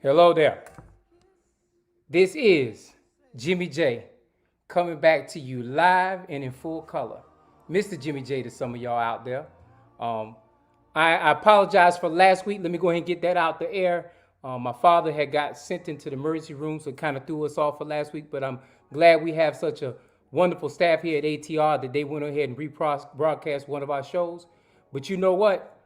Hello there. This is Jimmy J coming back to you live and in full color. Mr. Jimmy J to some of y'all out there. Um, I apologize for last week. Let me go ahead and get that out the air. My father had got sent into the emergency room, so it kind of threw us off for last week. But I'm glad we have such a wonderful staff here at ATR that they went ahead and rebroadcast one of our shows. But you know what?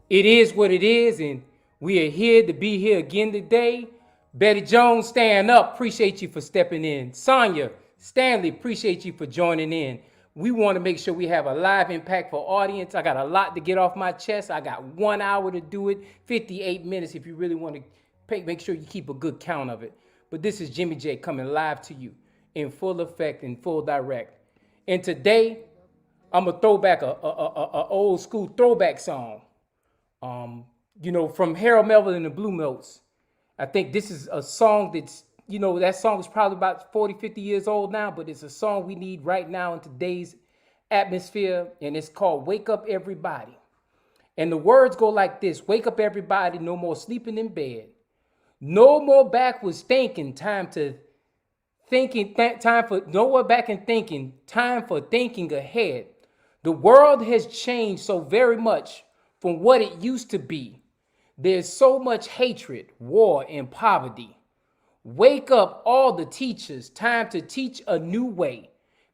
It is what it is, and we are here to be here again today. Betty Jones, stand up. Appreciate you for stepping in. Sonia Stanley, appreciate you for joining in. We want to make sure we have a live, impactful audience. I got a lot to get off my chest. I got 1 hour to do it, 58 minutes if you really want to make sure you keep a good count of it. But this is Jimmy J coming live to you in full effect, in full direct. And today, I'm going to throw back a old school throwback song. From Harold Melvin and the Blue Notes. I think this is a song that's, that song is probably about 40, 50 years old now, but it's a song we need right now in today's atmosphere, and it's called Wake Up Everybody. And the words go like this: wake up everybody, no more sleeping in bed. No more backwards thinking, time for no more back and thinking, time for thinking ahead. The world has changed so very much from what it used to be. There's so much hatred, war, and poverty. Wake up all the teachers, time to teach a new way.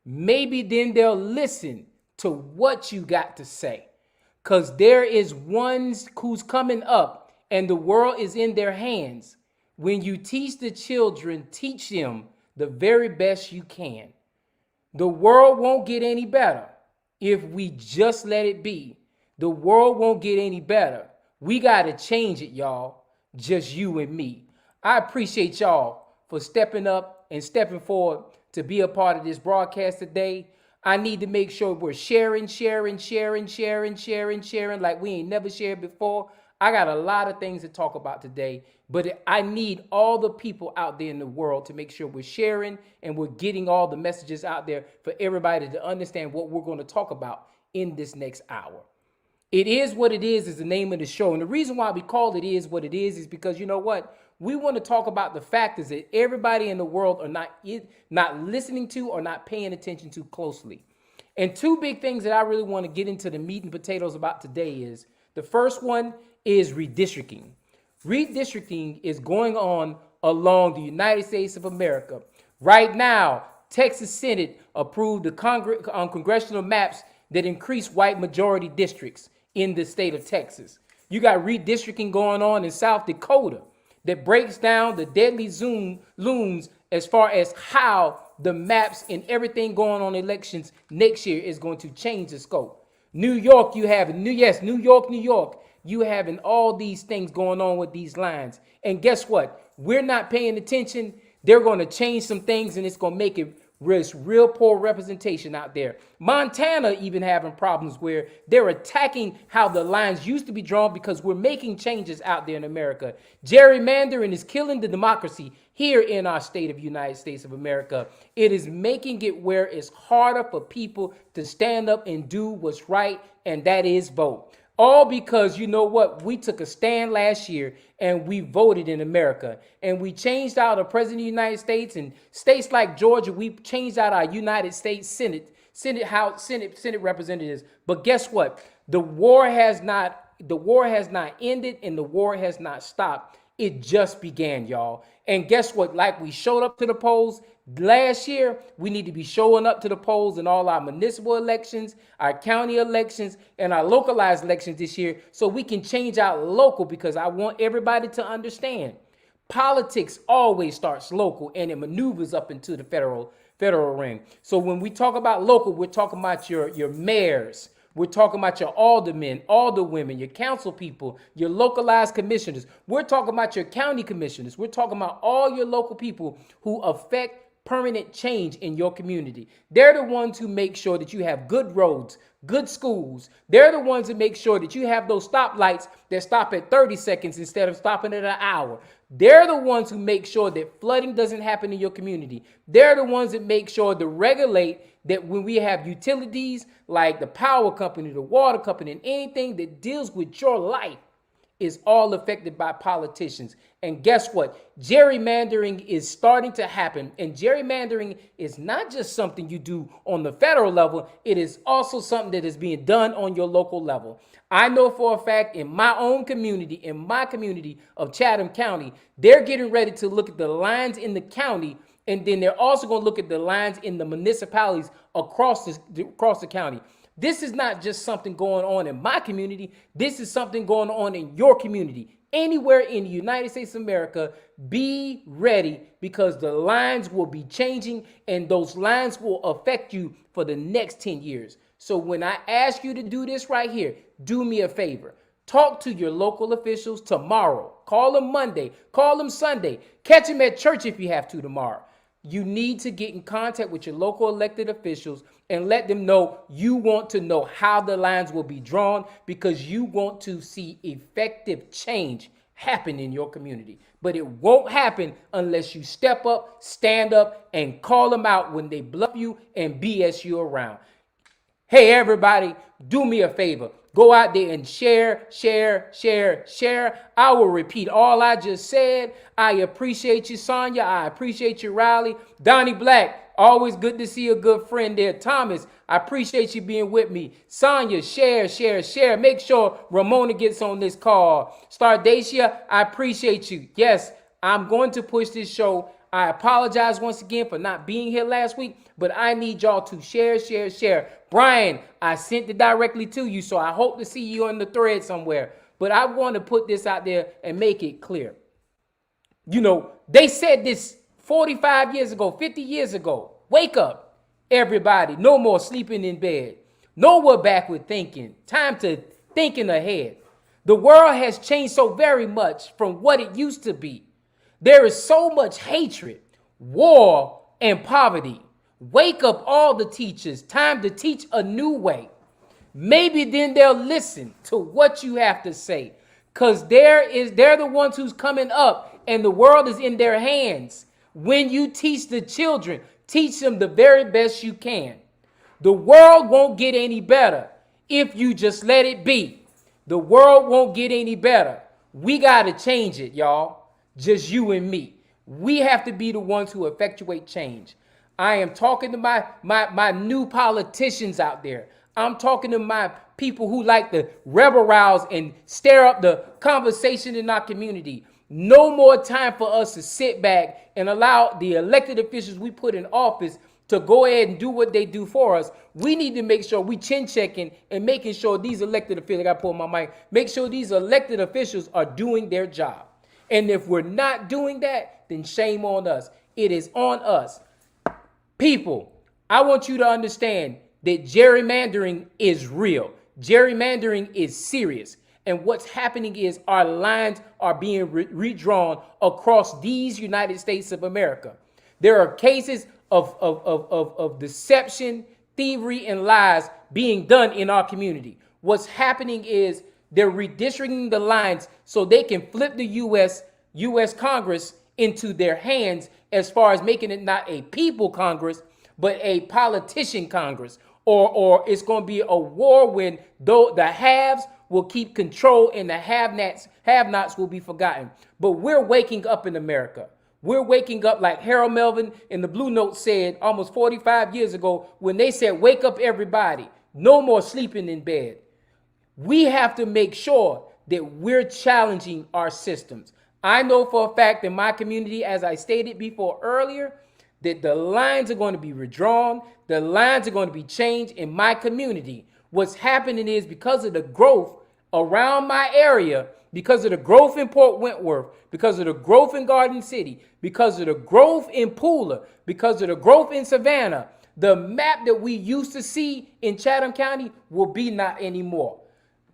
Maybe then they'll listen to what you got to say. Because there is one who's coming up and the world is in their hands. When you teach the children, teach them the very best you can. The world won't get any better if we just let it be. The world won't get any better. We got to change it, y'all. Just you and me. I appreciate y'all for stepping up and stepping forward to be a part of this broadcast today. I need to make sure we're sharing like we ain't never shared before. I got a lot of things to talk about today, but I need all the people out there in the world to make sure we're sharing and we're getting all the messages out there for everybody to understand what we're going to talk about in this next hour. It is what it is the name of the show. And the reason why we call it is what it is because you know what? We want to talk about the factors that everybody in the world are not listening to or not paying attention to closely. And two big things that I really want to get into the meat and potatoes about today is, the first one is redistricting. Redistricting is going on along the United States of America. Right now, Texas Senate approved the congressional maps that increase white majority districts in the state of Texas. You got redistricting going on in South Dakota that breaks down the deadly looms as far as how the maps and everything going on elections next year is going to change the scope. New York, you have New York, you having all these things going on with these lines. And guess what? We're not paying attention. They're going to change some things and it's going to make it real poor representation out there. Montana even having problems where they're attacking how the lines used to be drawn because we're making changes out there in America. Gerrymandering is killing the democracy here in our state of United States of America. It is making it where it's harder for people to stand up and do what's right, and that is vote. All because, you know what, we took a stand last year and we voted in America. And we changed out a president of the United States, and states like Georgia, we changed out our United States Senate representatives. But guess what? The war has not ended and the war has not stopped. It just began, y'all. And guess what? Like we showed up to the polls last year, we need to be showing up to the polls in all our municipal elections, our county elections, and our localized elections this year so we can change out local, because I want everybody to understand politics always starts local and it maneuvers up into the federal ring. So when we talk about local, we're talking about your mayors. We're talking about your aldermen, alderwomen, your council people, your localized commissioners. We're talking about your county commissioners. We're talking about all your local people who affect permanent change in your community. They're the ones who make sure that you have good roads, good schools. They're the ones that make sure that you have those stoplights that stop at 30 seconds instead of stopping at an hour. They're the ones who make sure that flooding doesn't happen in your community. They're the ones that make sure to regulate that when we have utilities like the power company, the water company, and anything that deals with your life, is all affected by politicians. And guess what? Gerrymandering is starting to happen. And gerrymandering is not just something you do on the federal level, it is also something that is being done on your local level. I know for a fact in my own community, in my community of Chatham County, they're getting ready to look at the lines in the county, and then they're also going to look at the lines in the municipalities across the county. This is not just something going on in my community. This is something going on in your community. Anywhere in the United States of America, be ready, because the lines will be changing, and those lines will affect you for the next 10 years. So when I ask you to do this right here, do me a favor. Talk to your local officials tomorrow. Call them Monday. Call them Sunday. Catch them at church if you have to tomorrow. You need to get in contact with your local elected officials and let them know you want to know how the lines will be drawn, because you want to see effective change happen in your community. But it won't happen unless you step up, stand up, and call them out when they bluff you and BS you around. Hey, everybody, do me a favor. Go out there and share. I will repeat all I just said. I appreciate you, Sonia. I appreciate you, Riley. Donnie Black, always good to see a good friend there. Thomas, I appreciate you being with me. Sonia, share. Make sure Ramona gets on this call. Stardacia, I appreciate you. Yes, I'm going to push this show. I apologize once again for not being here last week, but I need y'all to share. Brian, I sent it directly to you, so I hope to see you on the thread somewhere. But I want to put this out there and make it clear. You know, they said this 45 years ago, 50 years ago. Wake up, everybody. No more sleeping in bed. No more backward thinking. Time to thinking ahead. The world has changed so very much from what it used to be. There is so much hatred, war, and poverty. Wake up, all the teachers. Time to teach a new way. Maybe then they'll listen to what you have to say, because they're the ones who's coming up, and the world is in their hands. When you teach the children, teach them the very best you can. The world won't get any better if you just let it be. The world won't get any better. We got to change it, y'all. Just you and me. We have to be the ones who effectuate change. I am talking to my new politicians out there. I'm talking to my people who like to rebel rouse and stir up the conversation in our community. No more time for us to sit back and allow the elected officials we put in office to go ahead and do what they do for us. We need to make sure we chin checking and making sure these elected officials, I got to pull my mic, make sure these elected officials are doing their job. And if we're not doing that, then shame on us. It is on us. People, I want you to understand that gerrymandering is real. Gerrymandering is serious. And what's happening is our lines are being redrawn across these United States of America. There are cases of deception, thievery, and lies being done in our community. What's happening is they're redistricting the lines so they can flip the U.S. Congress into their hands, as far as making it not a people Congress, but a politician Congress. Or it's going to be a war when the haves will keep control and the have-nots will be forgotten. But we're waking up in America. We're waking up like Harold Melvin in the Blue Note said almost 45 years ago, when they said, wake up everybody. No more sleeping in bed. We have to make sure that we're challenging our systems. I know for a fact in my community, as I stated before earlier, that the lines are going to be redrawn. The lines are going to be changed in my community. What's happening is, because of the growth around my area, because of the growth in Port Wentworth, because of the growth in Garden City, because of the growth in Pooler, because of the growth in Savannah, the map that we used to see in Chatham County will be not anymore.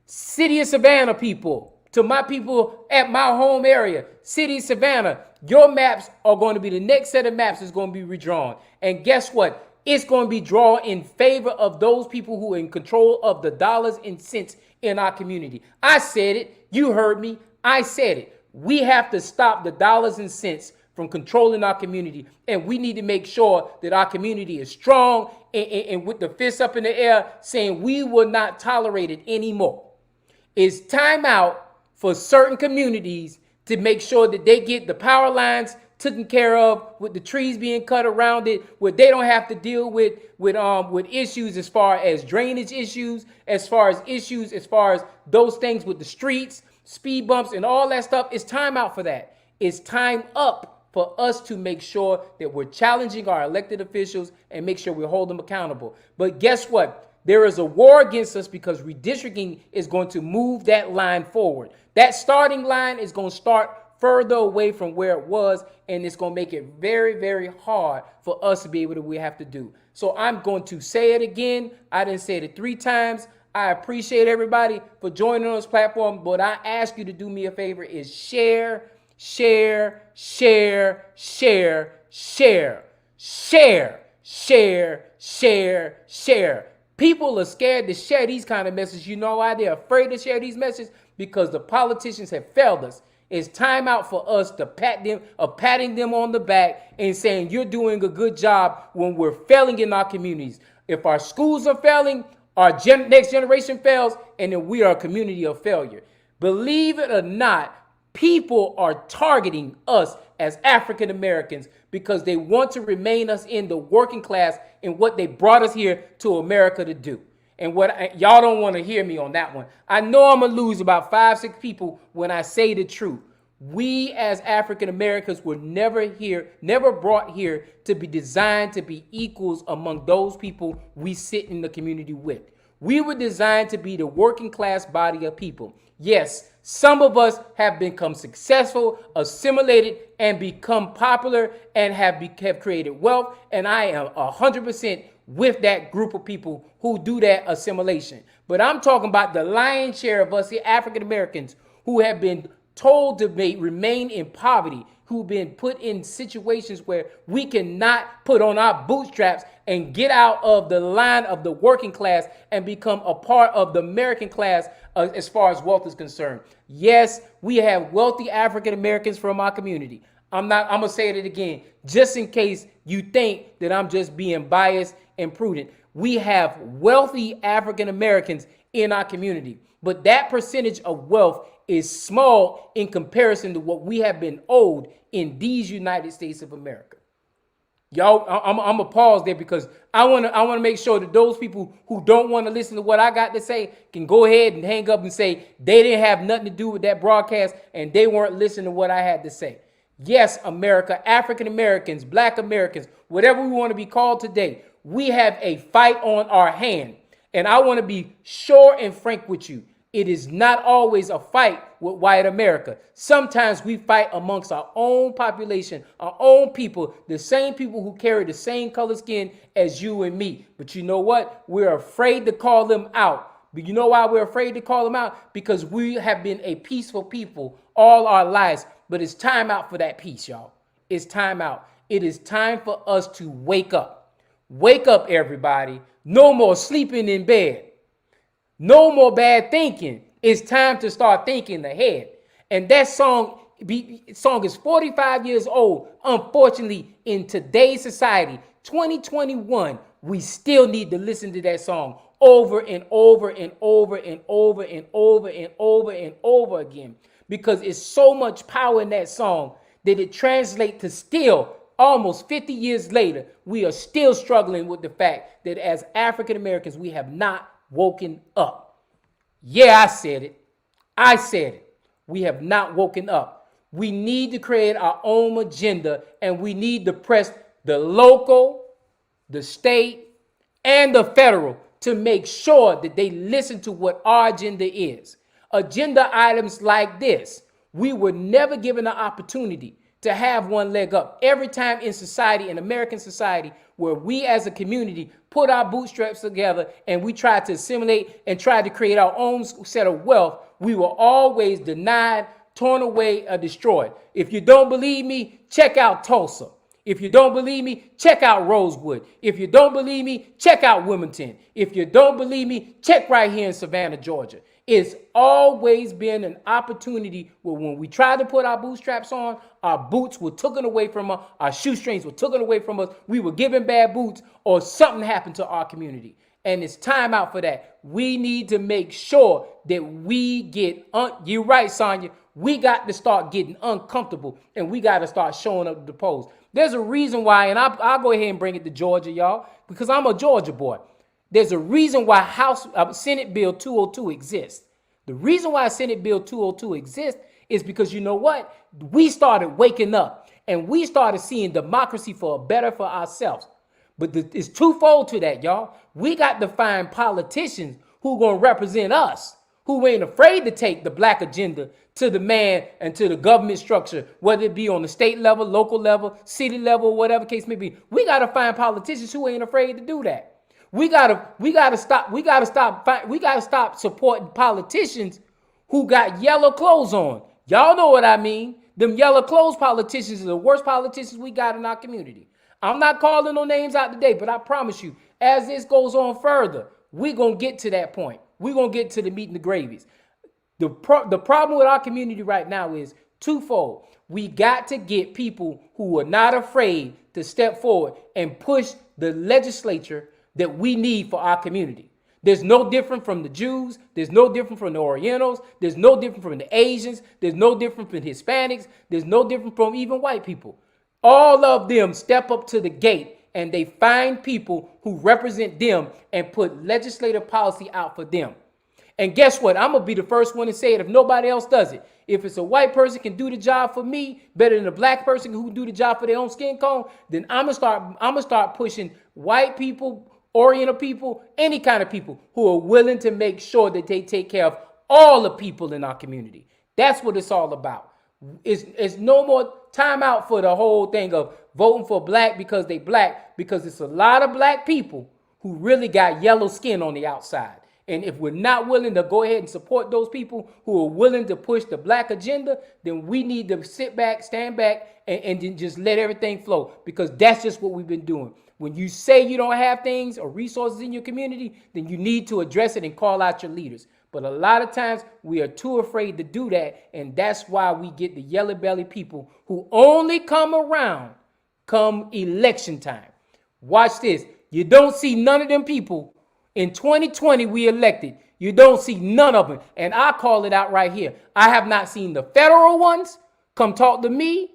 City of Savannah people, to my people at my home area, City of Savannah, your maps are going to be the next set of maps is going to be redrawn. And guess what? It's going to be drawn in favor of those people who are in control of the dollars and cents in our community. I said it. You heard me. I said it. We have to stop the dollars and cents from controlling our community. And we need to make sure that our community is strong and with the fists up in the air saying we will not tolerate it anymore. It's time out for certain communities to make sure that they get the power lines taken care of, with the trees being cut around it, where they don't have to deal with issues as far as drainage issues, as far as those things with the streets, speed bumps, and all that stuff. It's time out for that. It's time up for us to make sure that we're challenging our elected officials and make sure we hold them accountable. But guess what? There is a war against us because redistricting is going to move that line forward. That starting line is going to start further away from where it was, and it's going to make it very, very hard for us to be able to we have to do. So I'm going to say it again. I didn't say it 3 times. I appreciate everybody for joining on this platform, but I ask you to do me a favor is share, share, share, share, share, share, share, share, share. People are scared to share these kind of messages. You know why they're afraid to share these messages? Because the politicians have failed us. It's time out for us to patting them on the back and saying you're doing a good job when we're failing in our communities. If our schools are failing, our next generation fails, and then we are a community of failure. Believe it or not, people are targeting us as African Americans because they want to remain us in the working class and what they brought us here to America to do. And y'all don't want to hear me on that one. I know I'm going to lose about 5-6 people when I say the truth. We as African Americans were never brought here to be designed to be equals among those people we sit in the community with. We were designed to be the working class body of people. Yes, some of us have become successful, assimilated, and become popular and have created wealth. And I am 100% with that group of people who do that assimilation. But I'm talking about the lion's share of us, the African Americans, who have been told to remain in poverty, who've been put in situations where we cannot put on our bootstraps and get out of the line of the working class and become a part of the American class as far as wealth is concerned. Yes, we have wealthy African Americans from our community. I'm going to say it again, just in case you think that I'm just being biased and prudent. We have wealthy African Americans in our community, but that percentage of wealth is small in comparison to what we have been owed in these United States of America. Y'all, I'm gonna pause there because I want to make sure that those people who don't want to listen to what I got to say can go ahead and hang up and say they didn't have nothing to do with that broadcast and they weren't listening to what I had to say. Yes, America, African Americans, Black Americans, whatever we want to be called today, we have a fight on our hand. And I want to be sure and frank with you. It is not always a fight with white America. Sometimes we fight amongst our own population, our own people, the same people who carry the same color skin as you and me. But you know what? We're afraid to call them out. But you know why we're afraid to call them out? Because we have been a peaceful people all our lives. But it's time out for that peace, y'all. It's time out. It is time for us to wake up. Wake up, everybody. No more sleeping in bed. No more bad thinking. It's time to start thinking ahead. And that song is 45 years old. Unfortunately, in today's society, 2021, we still need to listen to that song over and over and over and over and over and over and over again. Because it's so much power in that song that it translates to still almost 50 years later, we are still struggling with the fact that as African Americans, we have not woken up. Yeah, I said it. I said it. We have not woken up. We need to create our own agenda, and we need to press the local, the state, and the federal to make sure that they listen to what our agenda is. Agenda items like this, we were never given the opportunity to have one leg up. Every time in society, in American society, where we as a community put our bootstraps together and we tried to assimilate and tried to create our own set of wealth, we were always denied, torn away, or destroyed. If you don't believe me, check out Tulsa. If you don't believe me, check out Rosewood. If you don't believe me, check out Wilmington. If you don't believe me, check right here in Savannah, Georgia. It's always been an opportunity where when we tried to put our bootstraps on, our boots were taken away from us, our shoestrings were taken away from us, we were given bad boots, or something happened to our community. And it's time out for that. We need to make sure that we get, you're right, Sonia. We got to start getting uncomfortable and we got to start showing up to the polls. There's a reason why, and I'll go ahead and bring it to Georgia, y'all, because I'm a Georgia boy. There's a reason why Senate Bill 202 exists. The reason why Senate Bill 202 exists is because you know what? We started waking up and we started seeing democracy for better for ourselves. But it's twofold to that, y'all. We got to find politicians who going to represent us, who ain't afraid to take the black agenda to the man and to the government structure, whether it be on the state level, local level, city level, whatever case may be. We got to find politicians who ain't afraid to do that. We gotta stop supporting politicians who got yellow clothes on. Y'all know what I mean. Them yellow clothes politicians are the worst politicians we got in our community. I'm not calling no names out today, but I promise you, as this goes on further, we're going to get to that point. We're going to get to the meat and the gravies. The problem with our community right now is twofold. We got to get people who are not afraid to step forward and push the legislature that we need for our community. There's no different from the Jews. There's no different from the Orientals. There's no different from the Asians. There's no different from Hispanics. There's no different from even white people. All of them step up to the gate and they find people who represent them and put legislative policy out for them. And guess what? I'm going to be the first one to say it if nobody else does it. If it's a white person can do the job for me better than a black person who can do the job for their own skin tone, then I'm going to start pushing white people, Oriental people, any kind of people who are willing to make sure that they take care of all the people in our community. That's what it's all about. It's no more time out for the whole thing of voting for black because they black, because it's a lot of black people who really got yellow skin on the outside. And if we're not willing to go ahead and support those people who are willing to push the black agenda, then we need to sit back, stand back, and just let everything flow, because that's just what we've been doing. When you say you don't have things or resources in your community, then you need to address it and call out your leaders. But a lot of times we are too afraid to do that, and that's why we get the yellow belly people who only come around come election time. Watch this. You don't see none of them people. In 2020, we elected. You don't see none of them. And I call it out right here. I have not seen the federal ones come talk to me.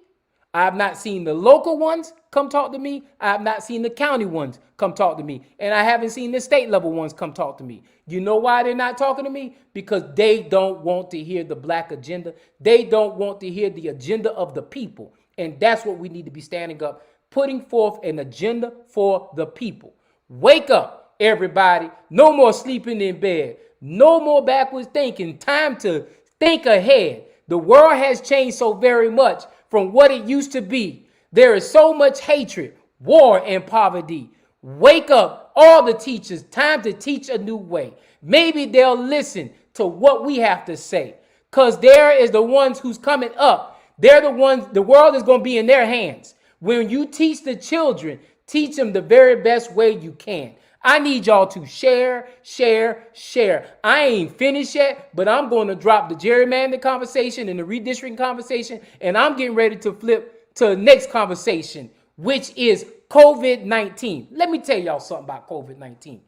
I have not seen the local ones come talk to me. I have not seen the county ones come talk to me. And I haven't seen the state level ones come talk to me. You know why they're not talking to me? Because they don't want to hear the black agenda. They don't want to hear the agenda of the people. And that's what we need to be standing up, putting forth an agenda for the people. Wake up, everybody. No more sleeping in bed. No more backwards thinking. Time to think ahead. The world has changed so very much from what it used to be. There is so much hatred, war, and poverty. Wake up, all the teachers. Time to teach a new way. Maybe they'll listen to what we have to say, because there is the ones who's coming up. They're the ones, the world is going to be in their hands. When you teach the children, teach them the very best way you can. I need y'all to share, share, share. I ain't finished yet, but I'm going to drop the gerrymandering conversation and the redistricting conversation, and I'm getting ready to flip to the next conversation, which is COVID-19. Let me tell y'all something about COVID-19.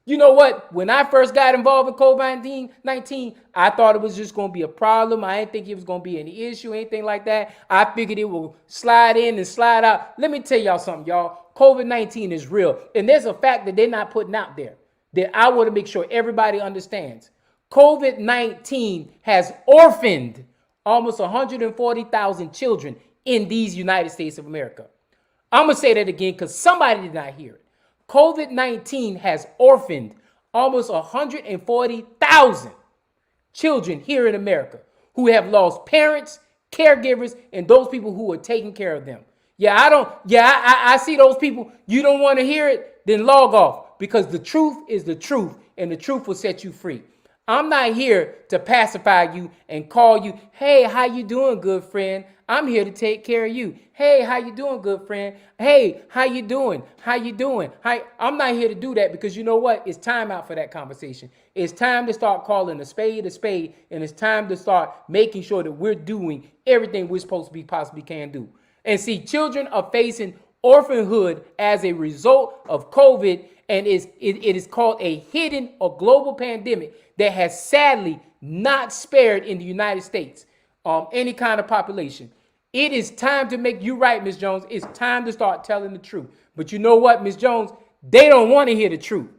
You know what? When I first got involved in COVID-19, I thought it was just going to be a problem. I didn't think it was going to be any issue, anything like that. I figured it will slide in and slide out. Let me tell y'all something, y'all. COVID-19 is real. And there's a fact that they're not putting out there that I want to make sure everybody understands. COVID-19 has orphaned almost 140,000 children in these United States of America. I'm going to say that again because somebody did not hear it. COVID-19 has orphaned almost 140,000 children here in America who have lost parents, caregivers, and those people who are taking care of them. I see those people. You don't want to hear it? Then log off, because the truth is the truth, and the truth will set you free. I'm not here to pacify you and call you, hey, how you doing, good friend? I'm here to take care of you. Hey, how you doing, good friend? Hey, how you doing? How you doing? I'm not here to do that, because you know what? It's time out for that conversation. It's time to start calling a spade, and it's time to start making sure that we're doing everything we're supposed to be possibly can do. And see, children are facing orphanhood as a result of COVID, and it is called a hidden or global pandemic that has sadly not spared in the United States any kind of population. It is time to make you right, Miss Jones. It's time to start telling the truth. But you know what, Miss Jones? They don't want to hear the truth.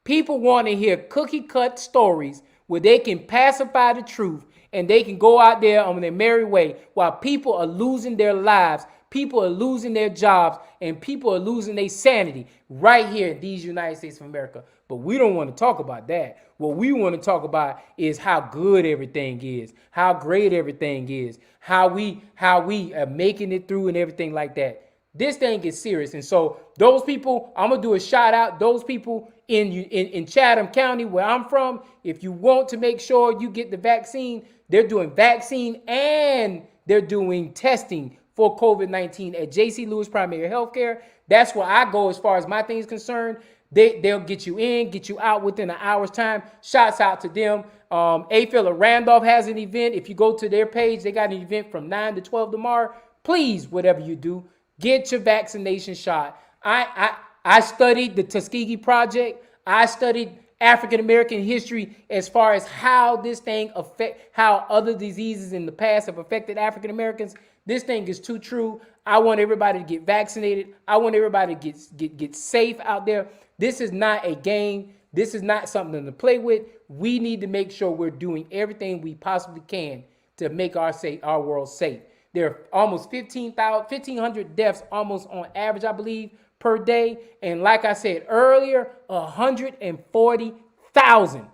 People want to hear cookie cut stories where they can pacify the truth and they can go out there on their merry way while people are losing their lives, people are losing their jobs, and people are losing their sanity right here in these United States of America. But we don't want to talk about that. What we want to talk about is how good everything is, how great everything is, how we are making it through and everything like that. This thing is serious. And so those people, I'm going to do a shout out. Those people in Chatham County, where I'm from, if you want to make sure you get the vaccine, they're doing vaccine and they're doing testing for COVID-19 at J.C. Lewis Primary Healthcare. That's where I go as far as my thing is concerned. They'll get you in, get you out within an hour's time. Shouts out to them. A. Phillip Randolph has an event. If you go to their page, they got an event from 9 to 12 tomorrow. Please, whatever you do, get your vaccination shot. I studied the Tuskegee Project. I studied African American history as far as how this thing how other diseases in the past have affected African Americans. This thing is too true. I want everybody to get vaccinated. I want everybody to get safe out there. This is not a game. This is not something to play with. We need to make sure we're doing everything we possibly can to make our world safe. There are almost 1,500 deaths almost on average, I believe, per day. And like I said earlier, 140,000.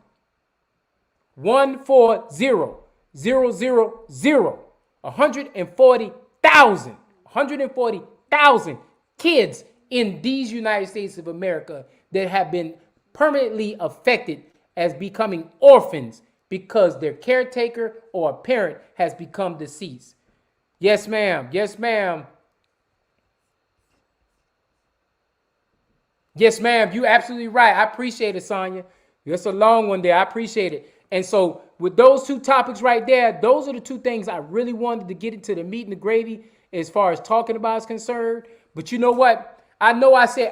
140,000. 140,000 kids in these United States of America that have been permanently affected as becoming orphans because their caretaker or a parent has become deceased. Yes, ma'am. Yes, ma'am. Yes, ma'am. You absolutely right. I appreciate it, Sonia. It's a long one there. I appreciate it. And so with those two topics right there, those are the two things I really wanted to get into the meat and the gravy as far as talking about is concerned. But you know what? I know I said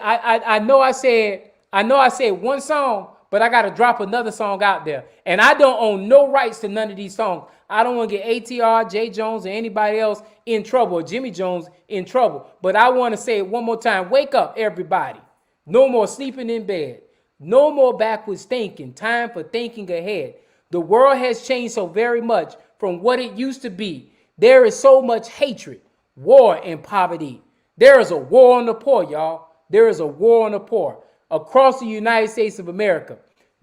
one song, but I got to drop another song out there. And I don't own no rights to none of these songs. I don't want to get ATR, Jay Jones, or anybody else in trouble, or Jimmy Jones in trouble. But I want to say it one more time. Wake up, everybody. No more sleeping in bed. No more backwards thinking. Time for thinking ahead. The world has changed so very much from what it used to be. There is so much hatred, war, and poverty. There is a war on the poor, y'all. There is a war on the poor. Across the United States of America,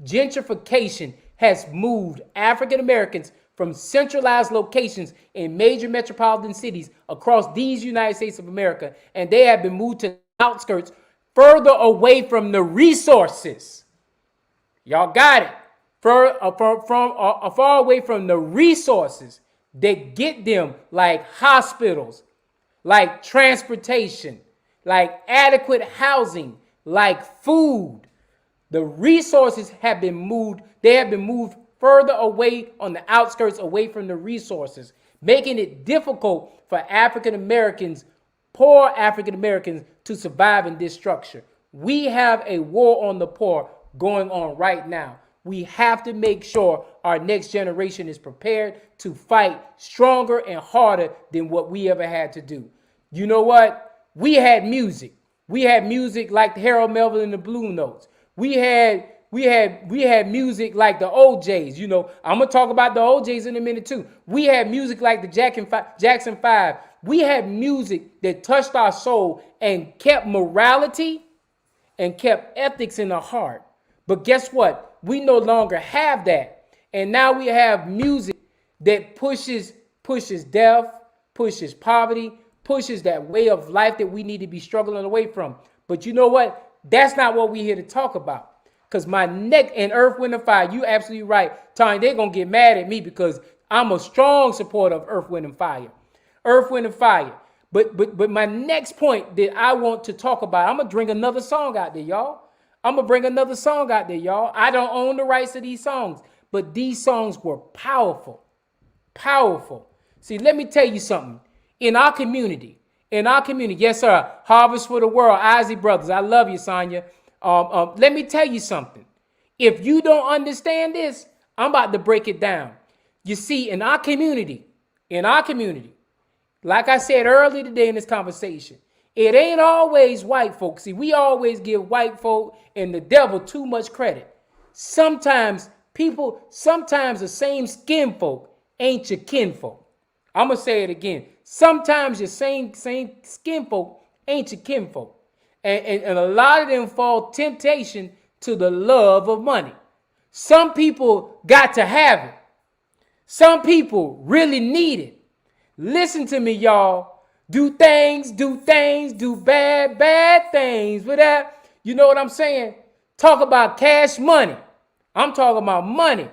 gentrification has moved African Americans from centralized locations in major metropolitan cities across these United States of America, and they have been moved to the outskirts further away from the resources. Y'all got it. Far away from the resources that get them, like hospitals, like transportation, like adequate housing, like food. The resources have been moved. They have been moved further away on the outskirts, away from the resources, making it difficult for African Americans, poor African Americans, to survive in this structure. We have a war on the poor going on right now. We have to make sure our next generation is prepared to fight stronger and harder than what we ever had to do. You know what? We had music. We had music like the Harold Melvin and the Blue Notes. We had music like the OJs. You know, I'm gonna talk about the OJs in a minute too. We had music like the Jackson 5. We had music that touched our soul and kept morality and kept ethics in our heart. But guess what? We no longer have that. And now we have music that pushes death, pushes poverty, pushes that way of life that we need to be struggling away from. But you know what? That's not what we're here to talk about. Because my neck and Earth, Wind, and Fire, you absolutely right. Tony, they're going to get mad at me because I'm a strong supporter of Earth, Wind, and Fire. Earth, Wind, and Fire. But my next point that I want to talk about, I'm going to bring another song out there, y'all. I don't own the rights to these songs, but these songs were powerful. Powerful. See, let me tell you something. In our community, in our community. Yes, sir. Harvest for the World, Ozzy Brothers. I love you, Sonya. Let me tell you something. If you don't understand this, I'm about to break it down. You see, in our community, like I said earlier today in this conversation, it ain't always white folks. See, we always give white folk and the devil too much credit. Sometimes the same skin folk ain't your kinfolk. I'm going to say it again. Sometimes your same skin folk ain't your kinfolk. And a lot of them fall temptation to the love of money. Some people got to have it. Some people really need it. Listen to me, y'all. Do bad things. With that, you know what I'm saying? Talk about cash money. I'm talking about money.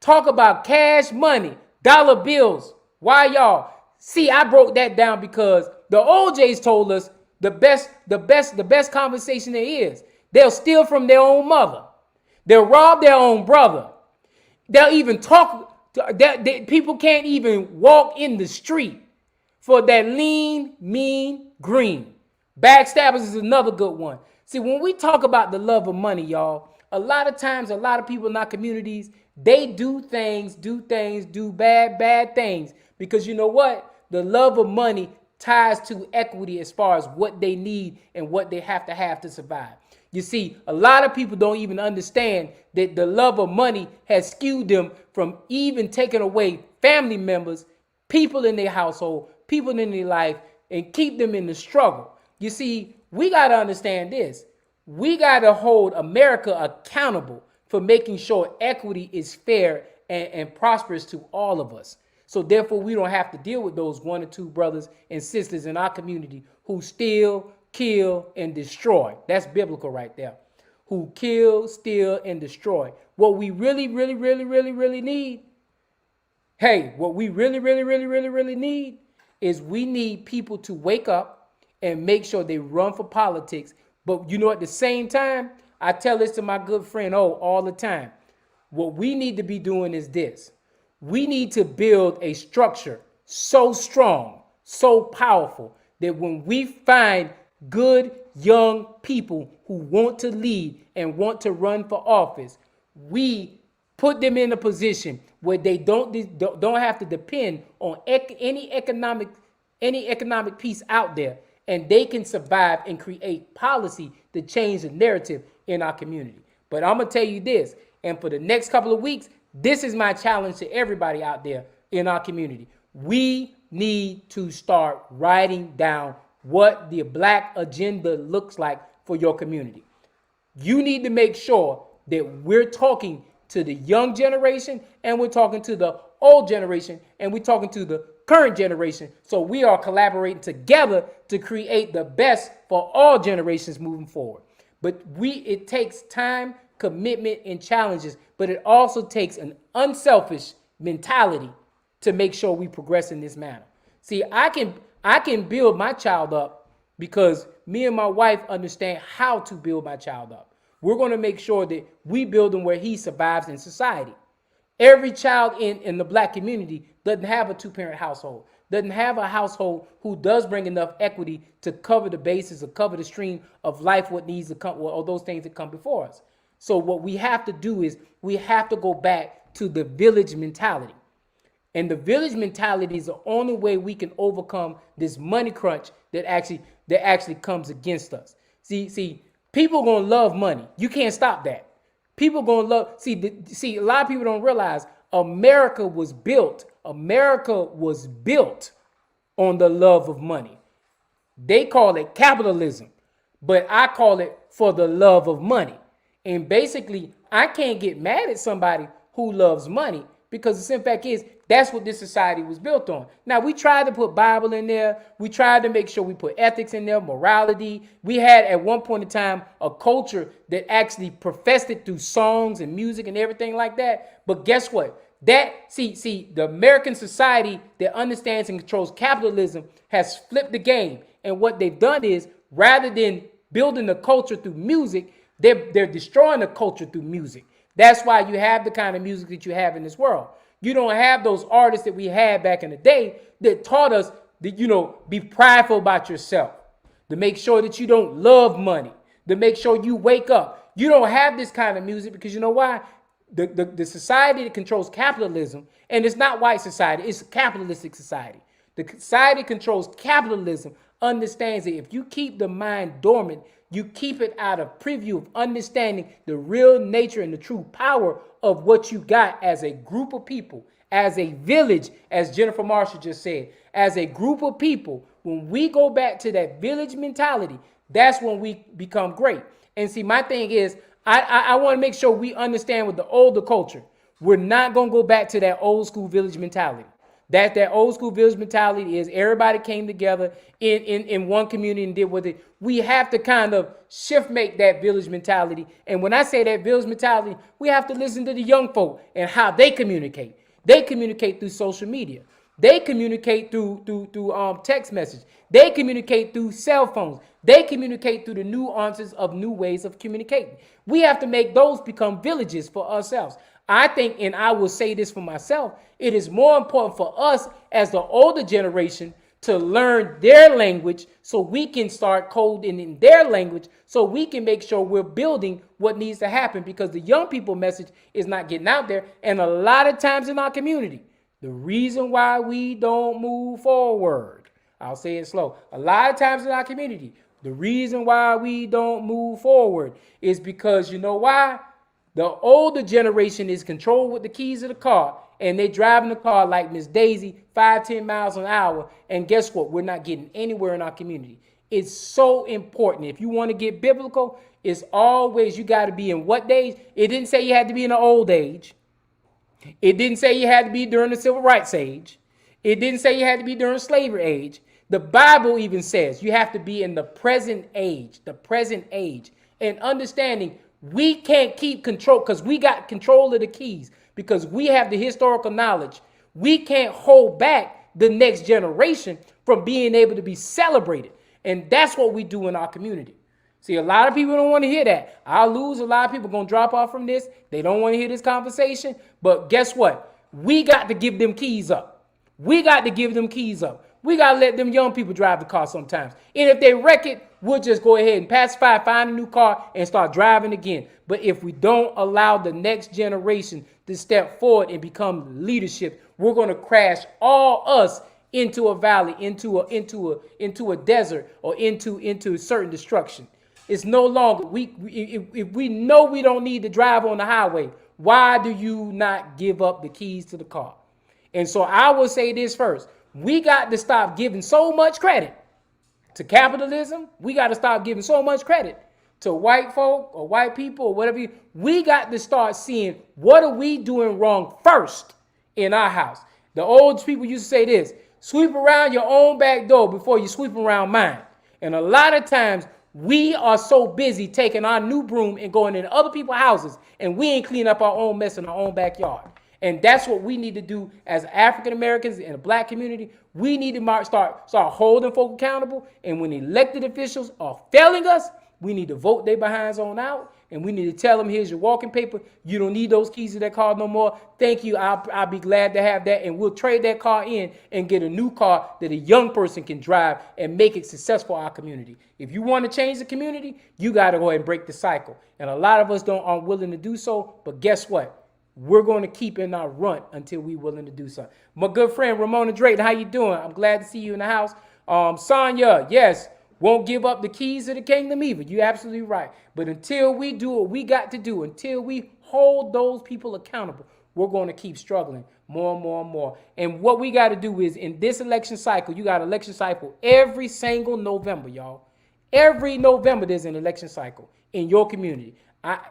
Talk about cash money, dollar bills. Why, y'all? See, I broke that down because the OJs told us the best conversation there is. They'll steal from their own mother. They'll rob their own brother. They'll even talk. People can't even walk in the street for that lean, mean green. Backstabbers is another good one. See, when we talk about the love of money, y'all, a lot of times, a lot of people in our communities, they do bad things. Because you know what? The love of money ties to equity as far as what they need and what they have to survive. You see, a lot of people don't even understand that the love of money has skewed them from even taking away family members, people in their household, people in their life, and keep them in the struggle. You see, we got to understand this. We got to hold America accountable for making sure equity is fair and prosperous to all of us. So therefore, we don't have to deal with those one or two brothers and sisters in our community who steal, kill, and destroy. That's biblical right there. Who kill, steal, and destroy. What we really need, what we really need is we need people to wake up and make sure they run for politics. But you know, at the same time, I tell this to my good friend all the time. What we need to be doing is this. We need to build a structure so strong, so powerful, that when we find good young people who want to lead and want to run for office, we put them in a position where they don't have to depend on any economic piece out there, and they can survive and create policy to change the narrative in our community. But I'm going to tell you this, and for the next couple of weeks, this is my challenge to everybody out there in our community. We need to start writing down what the Black agenda looks like for your community. You need to make sure that we're talking to the young generation, and we're talking to the old generation, and we're talking to the current generation. So we are collaborating together to create the best for all generations moving forward. But it takes time, commitment, and challenges, but it also takes an unselfish mentality to make sure we progress in this manner. See, I can build my child up because me and my wife understand how to build my child up. We're going to make sure that we build him where he survives in society. Every child in the Black community doesn't have a two-parent household, doesn't have a household who does bring enough equity to cover the basis or cover the stream of life, what needs to come, or those things that come before us. So what we have to do is we have to go back to the village mentality. And the village mentality is the only way we can overcome this money crunch that actually comes against us. See, people gonna love money. You can't stop that. People gonna love. See, a lot of people don't realize America was built on the love of money. They call it capitalism, but I call it for the love of money. And basically, I can't get mad at somebody who loves money because the simple fact is that's what this society was built on. Now, we tried to put Bible in there. We tried to make sure we put ethics in there, morality. We had at one point in time a culture that actually professed it through songs and music and everything like that. But guess what? The American society that understands and controls capitalism has flipped the game. And what they've done is, rather than building the culture through music, they're destroying the culture through music. That's why you have the kind of music that you have in this world. You don't have those artists that we had back in the day that taught us be prideful about yourself, to make sure that you don't love money, to make sure you wake up. You don't have this kind of music because you know why? The society that controls capitalism, and it's not white society, it's a capitalistic society. The society that controls capitalism understands that if you keep the mind dormant, you keep it out of preview of understanding the real nature and the true power of what you got as a group of people, as a village, as Jennifer Marshall just said, as a group of people. When we go back to that village mentality, that's when we become great. And see, my thing is, I want to make sure we understand with the older culture, we're not going to go back to that old school village mentality. That old school village mentality is everybody came together in one community and did what they. We have to kind of shift make that village mentality. And when I say that village mentality, we have to listen to the young folk and how they communicate. They communicate through social media. They communicate through text message. They communicate through cell phones. They communicate through the nuances of new ways of communicating. We have to make those become villages for ourselves. I think, and I will say this for myself, it is more important for us as the older generation to learn their language so we can start coding in their language so we can make sure we're building what needs to happen, because the young people message is not getting out there. And a lot of times in our community, the reason why we don't move forward, I'll say it slow. A lot of times in our community, the reason why we don't move forward is because you know why? The older generation is controlled with the keys of the car, and they driving the car like Miss Daisy, 5-10 miles an hour. And guess what? We're not getting anywhere in our community. It's so important. If you want to get biblical, it's always you got to be in what days? It didn't say you had to be in the old age. It didn't say you had to be during the civil rights age. It didn't say you had to be during slavery age. The Bible even says you have to be in the present age, and understanding we can't keep control because we got control of the keys, because we have the historical knowledge. We can't hold back the next generation from being able to be celebrated. And that's what we do in our community. See, a lot of people don't want to hear that. I'll lose. A lot of people going to drop off from this. They don't want to hear this conversation. But guess what? We got to give them keys up. We got to give them keys up. We got to let them young people drive the car sometimes. And if they wreck it, we'll just go ahead and pacify, find a new car, and start driving again. But if we don't allow the next generation to step forward and become leadership, we're going to crash all us into a valley, into a desert, or into certain destruction. It's no longer, if we know we don't need to drive on the highway, why do you not give up the keys to the car? And so I will say this first. We got to stop giving so much credit to capitalism. We got to stop giving so much credit to white folk or white people or whatever. We got to start seeing what are we doing wrong first in our house. The old people used to say this: sweep around your own back door before you sweep around mine. And a lot of times we are so busy taking our new broom and going into other people's houses, and we ain't cleaning up our own mess in our own backyard. And that's what we need to do as African Americans in the black community. We need to start holding folk accountable. And when elected officials are failing us, we need to vote their behinds on out. And we need to tell them, here's your walking paper. You don't need those keys to that car no more. Thank you. I'll be glad to have that. And we'll trade that car in and get a new car that a young person can drive and make it successful for our community. If you want to change the community, you got to go ahead and break the cycle. And a lot of us aren't willing to do so. But guess what? We're going to keep in our runt until we're willing to do something. My good friend, Ramona Drayton, how you doing? I'm glad to see you in the house. Sonia, yes, won't give up the keys to the kingdom either. You're absolutely right. But until we do what we got to do, until we hold those people accountable, we're going to keep struggling more and more and more. And what we got to do is, in this election cycle, you got election cycle every single November, y'all. Every November, there's an election cycle in your community.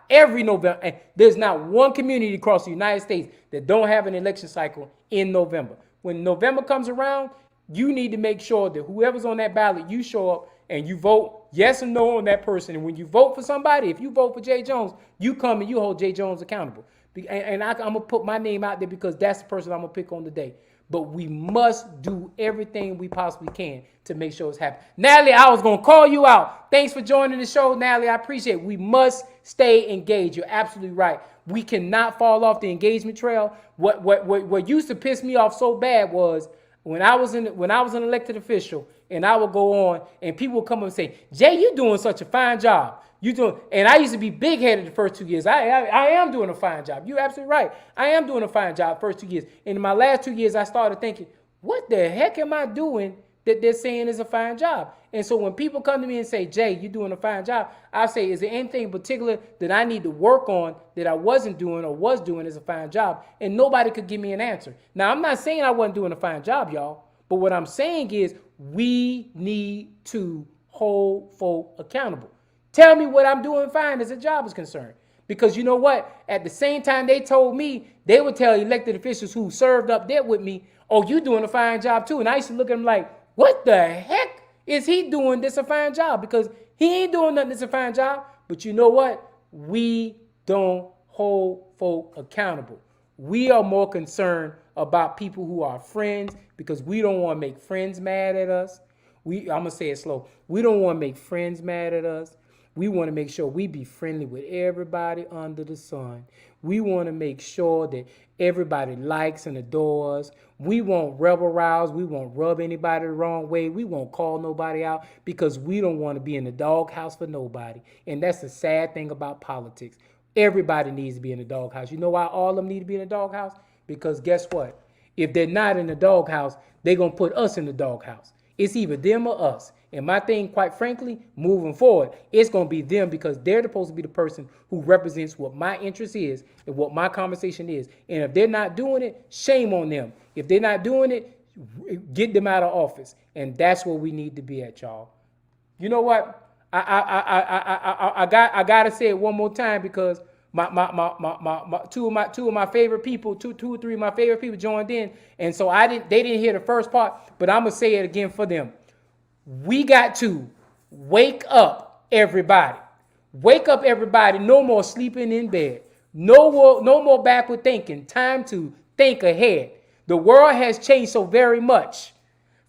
Every November, and there's not one community across the United States that don't have an election cycle in November. When November comes around, you need to make sure that whoever's on that ballot, you show up and you vote yes or no on that person. And when you vote for somebody, if you vote for Jay Jones, you come and you hold Jay Jones accountable. And I'm going to put my name out there because that's the person I'm going to pick on today. But we must do everything we possibly can to make sure it's happening. Natalie, I was going to call you out. Thanks for joining the show, Natalie. I appreciate it. We must stay engaged. You're absolutely right. We cannot fall off the engagement trail. What used to piss me off so bad was when I was an elected official, and I would go on, and people would come up and say, "Jay, you're doing such a fine job. You doing?" And I used to be big headed the first 2 years. I am doing a fine job. You're absolutely right. I am doing a fine job first 2 years. And in my last 2 years, I started thinking, what the heck am I doing that they're saying is a fine job? And so when people come to me and say, "Jay, you're doing a fine job," I say, is there anything in particular that I need to work on that I wasn't doing or was doing as a fine job? And nobody could give me an answer. Now, I'm not saying I wasn't doing a fine job, y'all. But what I'm saying is we need to hold folk accountable. Tell me what I'm doing fine as a job is concerned. Because you know what? At the same time they told me, they would tell elected officials who served up there with me, "Oh, you doing a fine job too." And I used to look at them like, what the heck is he doing this a fine job? Because he ain't doing nothing that's a fine job. But you know what? We don't hold folk accountable. We are more concerned about people who are friends because we don't want to make friends mad at us. I'm going to say it slow. We don't want to make friends mad at us. We want to make sure we be friendly with everybody under the sun. We want to make sure that everybody likes and adores. We won't rebel rouse. We won't rub anybody the wrong way. We won't call nobody out because we don't want to be in the doghouse for nobody. And that's the sad thing about politics. Everybody needs to be in the doghouse. You know why all of them need to be in the doghouse? Because guess what? If they're not in the doghouse, they're going to put us in the doghouse. It's either them or us. And my thing, quite frankly, moving forward, it's going to be them because they're supposed to be the person who represents what my interest is and what my conversation is. And if they're not doing it, shame on them. If they're not doing it, get them out of office. And that's where we need to be at, y'all. You know what? I got to say it one more time because two of my favorite people, two or three of my favorite people joined in, and so they didn't hear the first part, but I'm gonna say it again for them. We got to wake up, everybody. Wake up, everybody. No more sleeping in bed. No more backward thinking. Time to think ahead. The world has changed so very much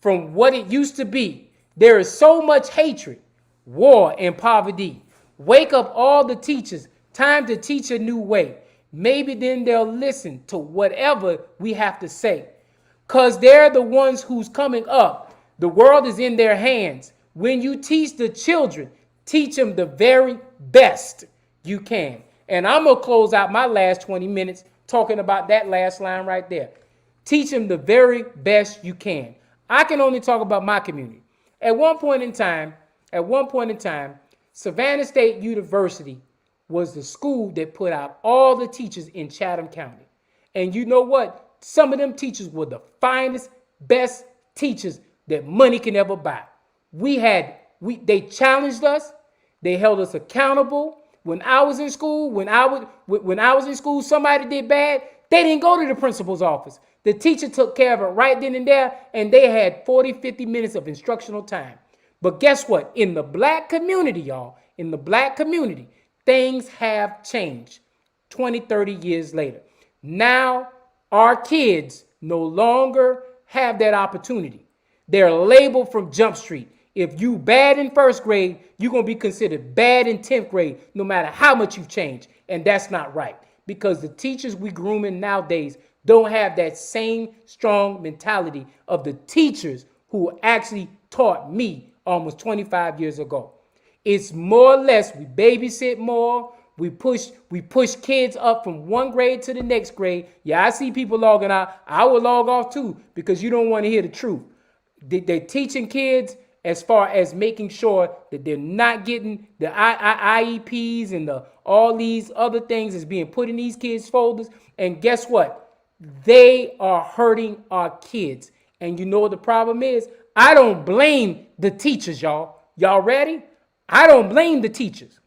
from what it used to be. There is so much hatred, war, and poverty. Wake up all the teachers. Time to teach a new way. Maybe then they'll listen to whatever we have to say. Because they're the ones who's coming up. The world is in their hands. When you teach the children, teach them the very best you can. And I'm going to close out my last 20 minutes talking about that last line right there. Teach them the very best you can. I can only talk about my community. At one point in time, Savannah State University was the school that put out all the teachers in Chatham County. And you know what? Some of them teachers were the finest, best teachers that money can ever buy. They challenged us. They held us accountable. When I was in school, somebody did bad, they didn't go to the principal's office. The teacher took care of it right then and there, and they had 40, 50 minutes of instructional time. But guess what? In the black community, y'all, things have changed 20, 30 years later. Now, our kids no longer have that opportunity. They're labeled from Jump Street. If you bad in first grade, you're going to be considered bad in 10th grade, no matter how much you've changed. And that's not right. Because the teachers we grooming nowadays don't have that same strong mentality of the teachers who actually taught me almost 25 years ago. It's more or less we babysit more. We push kids up from one grade to the next grade. Yeah, I see people logging out. I will log off too because you don't want to hear the truth. They're teaching kids as far as making sure that they're not getting the IEPs and all these other things that's being put in these kids' folders. And guess what? They are hurting our kids. And you know what the problem is? I don't blame the teachers, y'all. Y'all ready? I don't blame the teachers.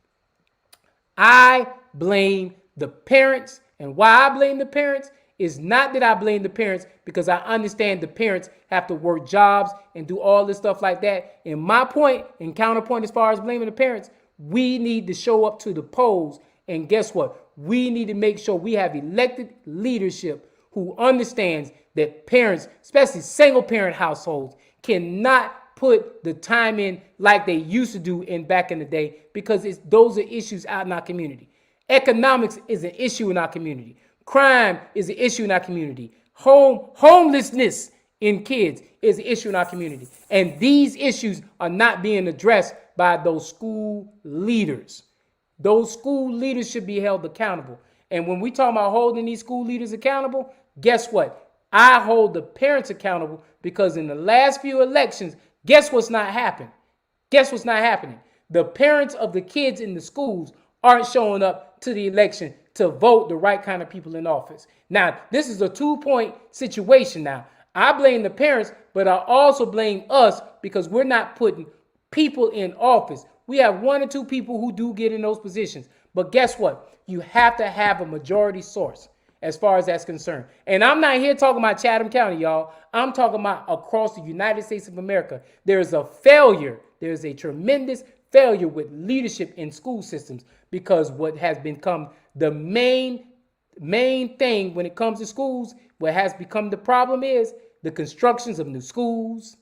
I blame the parents. And why I blame the parents is not that I blame the parents because I understand the parents have to work jobs and do all this stuff like that. And my point and counterpoint as far as blaming the parents, we need to show up to the polls. And guess what? We need to make sure we have elected leadership who understands that parents, especially single parent households, cannot put the time in like they used to do back in the day because those are issues out in our community. Economics is an issue in our community. Crime is an issue in our community. Homelessness in kids is an issue in our community. And these issues are not being addressed by those school leaders. Those school leaders should be held accountable. And when we talk about holding these school leaders accountable, guess what? I hold the parents accountable because in the last few elections, guess what's not happening? Guess what's not happening? The parents of the kids in the schools aren't showing up to the election to vote the right kind of people in office. Now, this is a 2-point situation now. I blame the parents, but I also blame us because we're not putting people in office. We have 1 or 2 people who do get in those positions. But guess what? You have to have a majority source as far as that's concerned. And I'm not here talking about Chatham County, y'all. I'm talking about across the United States of America. There is a failure. There is a tremendous failure with leadership in school systems because what has become the main thing when it comes to schools, what has become the problem is the constructions of new schools,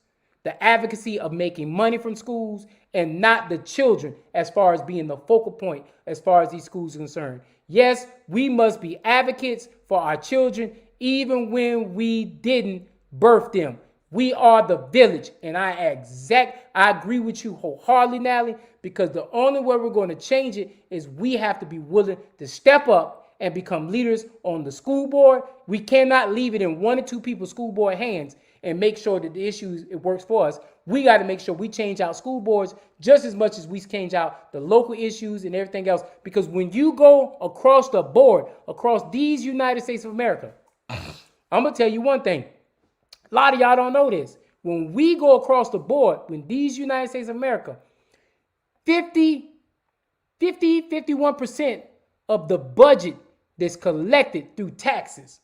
the advocacy of making money from schools, and not the children as far as being the focal point as far as these schools are concerned. Yes, we must be advocates for our children even when we didn't birth them. We are the village, and I agree with you wholeheartedly, Natalie, because the only way we're going to change it is we have to be willing to step up and become leaders on the school board. We cannot leave it in 1 or 2 people's school board hands and make sure that the issues it works for us. We got to make sure we change out school boards just as much as we change out the local issues and everything else. Because when you go across the board, across these United States of America, I'm going to tell you one thing. A lot of y'all don't know this. When we go across the board, when these United States of America, 51% of the budget that's collected through taxes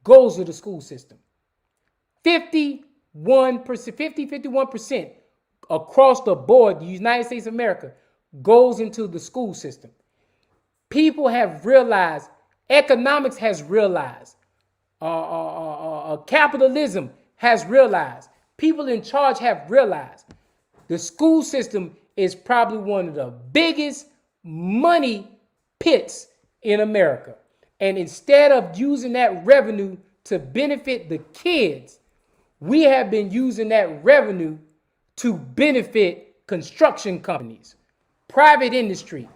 goes to the school system. 51% across the board, the United States of America goes into the school system. People have realized, economics has realized, capitalism has realized, people in charge have realized the school system is probably one of the biggest money pits in America. And instead of using that revenue to benefit the kids, we have been using that revenue to benefit construction companies, private industry,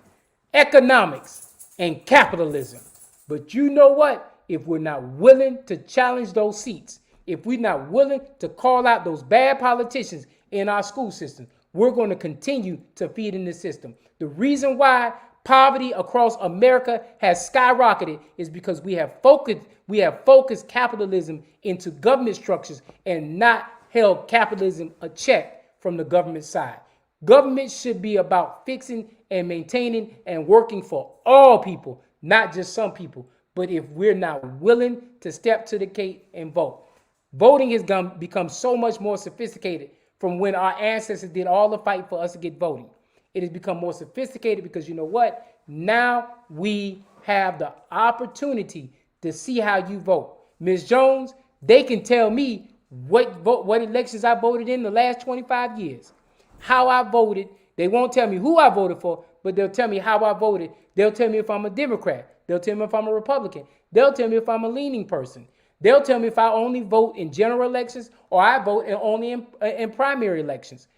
economics, and capitalism. But you know what? If we're not willing to challenge those seats, if we're not willing to call out those bad politicians in our school system, we're going to continue to feed in this system. The reason why poverty across America has skyrocketed is because we have focused capitalism into government structures and not held capitalism a check from the government side. Government should be about fixing and maintaining and working for all people, not just some people. But if we're not willing to step to the gate and vote, voting has become so much more sophisticated from when our ancestors did all the fight for us to get voting. It has become more sophisticated because you know what? Now we have the opportunity to see how you vote. Ms. Jones, they can tell me what elections I voted in the last 25 years, how I voted. They won't tell me who I voted for, but they'll tell me how I voted. They'll tell me if I'm a Democrat. They'll tell me if I'm a Republican. They'll tell me if I'm a leaning person. They'll tell me if I only vote in general elections or I vote only in primary elections.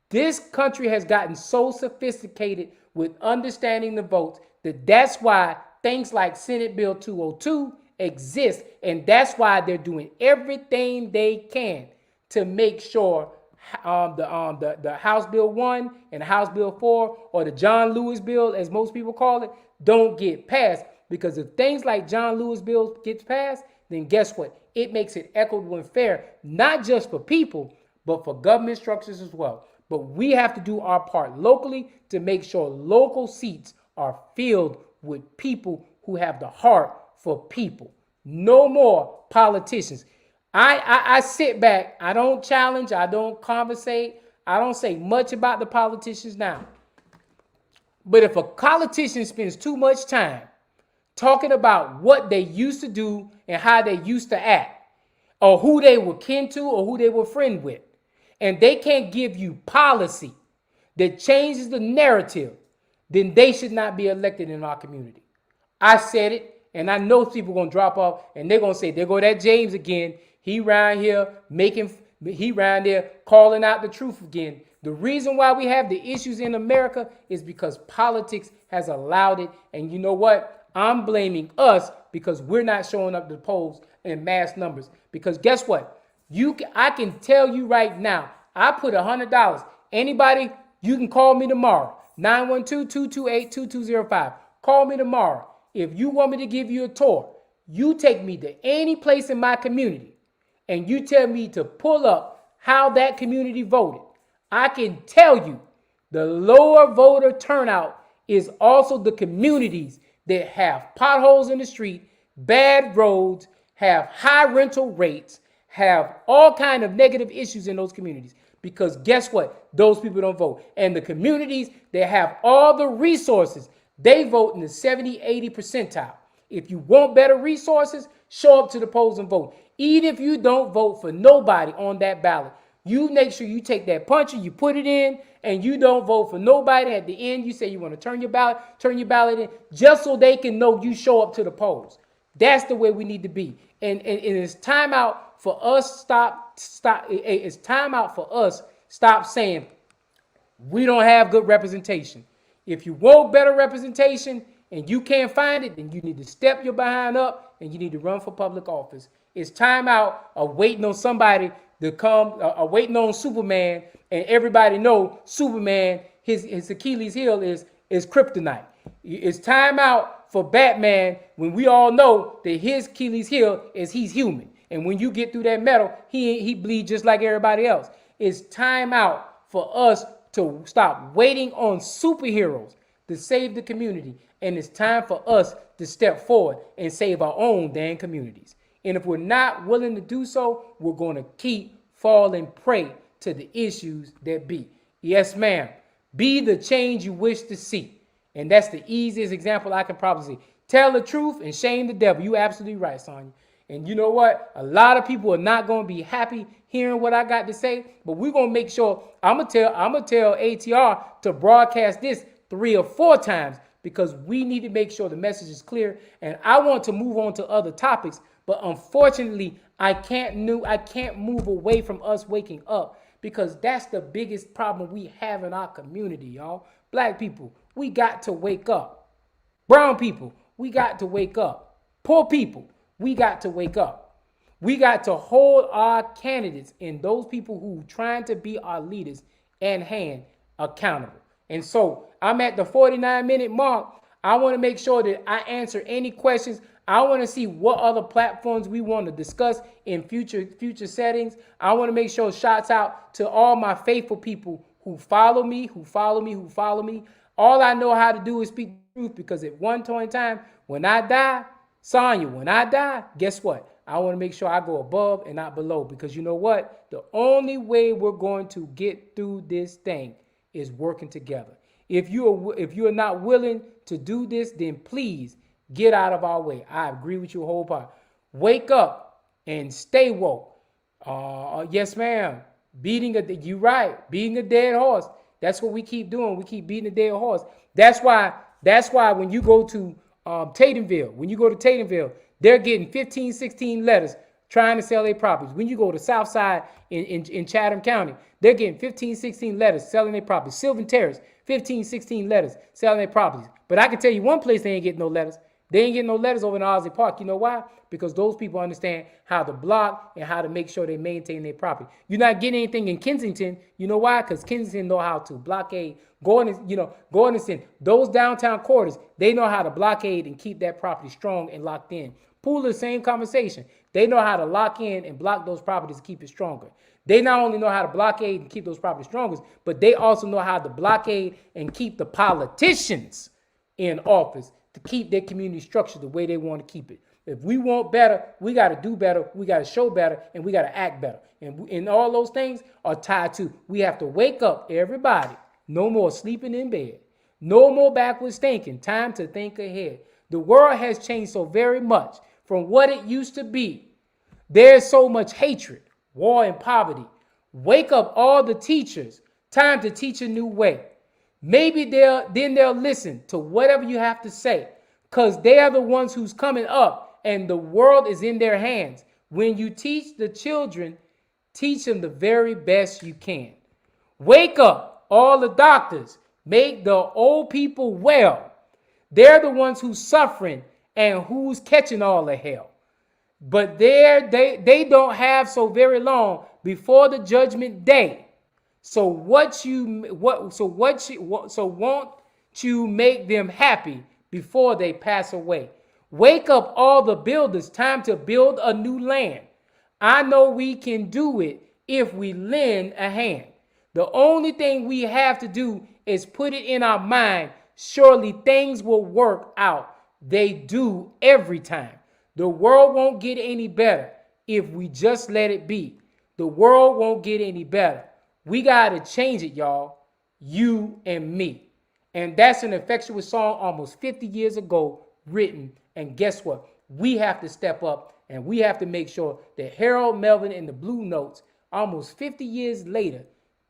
This country has gotten so sophisticated with understanding the votes that's why things like Senate Bill 202 exist, and that's why they're doing everything they can to make sure the House Bill 1 and House Bill 4, or the John Lewis bill, as most people call it, don't get passed. Because if things like John Lewis bill gets passed, then guess what? It makes it equitable and fair, not just for people, but for government structures as well. But we have to do our part locally to make sure local seats are filled with people who have the heart for people. No more politicians. I sit back. I don't challenge. I don't conversate. I don't say much about the politicians now. But if a politician spends too much time talking about what they used to do and how they used to act, or who they were kin to or who they were friend with, and they can't give you policy that changes the narrative, then they should not be elected in our community. I said it, and I know people are going to drop off, and they're going to say, there go that James again. He around here he around there calling out the truth again. The reason why we have the issues in America is because politics has allowed it. And you know what? I'm blaming us because we're not showing up to the polls in mass numbers. Because guess what? I can tell you right now, I put $100. Anybody, you can call me tomorrow. 912-228-2205. Call me tomorrow. If you want me to give you a tour, you take me to any place in my community and you tell me to pull up how that community voted. I can tell you the lower voter turnout is also the communities that have potholes in the street, bad roads, have high rental rates, have all kind of negative issues in those communities. Because guess what? Those people don't vote. And the communities that have all the resources, they vote in the 70, 80 percentile. If you want better resources, show up to the polls and vote. Even if you don't vote for nobody on that ballot, you make sure you take that puncher, you put it in, and you don't vote for nobody. At the end, you say you want to turn your ballot in, just so they can know you show up to the polls. That's the way we need to be. And it's time out for us. It's time out for us. Stop saying we don't have good representation. If you want better representation and you can't find it, then you need to step your behind up and you need to run for public office. It's time out of waiting on somebody to come, waiting on Superman, and everybody know Superman, his Achilles heel is kryptonite. It's time out for Batman when we all know that his Achilles heel is he's human. And when you get through that metal, he bleeds just like everybody else. It's time out for us to stop waiting on superheroes to save the community. And it's time for us to step forward and save our own damn communities. And if we're not willing to do so, we're going to keep falling prey to the issues that be. Yes, ma'am. Be the change you wish to see. And that's the easiest example I can probably see. Tell the truth and shame the devil. You absolutely right, Sonya. And you know what? A lot of people are not going to be happy hearing what I got to say, but we're going to make sure I'm going to tell ATR to broadcast this 3 or 4 times because we need to make sure the message is clear. And I want to move on to other topics, but unfortunately, I can't move away from us waking up because that's the biggest problem we have in our community, y'all. Black people, we got to wake up. Brown people, we got to wake up. Poor people, we got to wake up. We got to hold our candidates and those people who trying to be our leaders and hand accountable. And so I'm at the 49-minute mark. I want to make sure that I answer any questions. I want to see what other platforms we want to discuss in future settings. I want to make sure shouts out to all my faithful people who follow me. All I know how to do is speak the truth because at one point in time, when I die, Sonya, when I die, guess what? I want to make sure I go above and not below because you know what? The only way we're going to get through this thing is working together. If you are not willing to do this, then please get out of our way. I agree with you wholeheartedly. Wake up and stay woke. Yes, ma'am. Beating a dead horse. That's what we keep doing. We keep beating a dead horse. That's why when you go to Tatumville, they're getting 15, 16 letters trying to sell their properties. When you go to Southside in Chatham County, they're getting 15, 16 letters selling their properties. Sylvan Terrace, 15, 16 letters selling their properties. But I can tell you one place they ain't getting no letters. They ain't getting no letters over in Owsley Park. You know why? Because those people understand how to block and how to make sure they maintain their property. You're not getting anything in Kensington. You know why? Because Kensington know how to blockade. Gordon, those downtown quarters, they know how to blockade and keep that property strong and locked in. Pool the same conversation. They know how to lock in and block those properties to keep it stronger. They not only know how to blockade and keep those properties stronger, but they also know how to blockade and keep the politicians in office to keep their community structure the way they want to keep it. If we want better, we got to do better, we got to show better, and we got to act better. And all those things are tied to, we have to wake up, everybody. No more sleeping in bed. No more backwards thinking. Time to think ahead. The world has changed so very much from what it used to be. There's so much hatred, war, and poverty. Wake up all the teachers. Time to teach a new way. Maybe they'll listen to whatever you have to say because they are the ones who's coming up and the world is in their hands. When you teach the children, teach them the very best you can. Wake up, all the doctors. Make the old people well. They're the ones who's suffering and who's catching all the hell. But they don't have so very long before the judgment day. So won't you make them happy before they pass away? Wake up all the builders, time to build a new land. I know we can do it if we lend a hand. The only thing we have to do is put it in our mind. Surely things will work out. They do every time. The world won't get any better if we just let it be. The world won't get any better. We got to change it, y'all. You and me. And that's an infectious song almost 50 years ago written. And guess what? We have to step up and we have to make sure that Harold Melvin and the Blue Notes, almost 50 years later,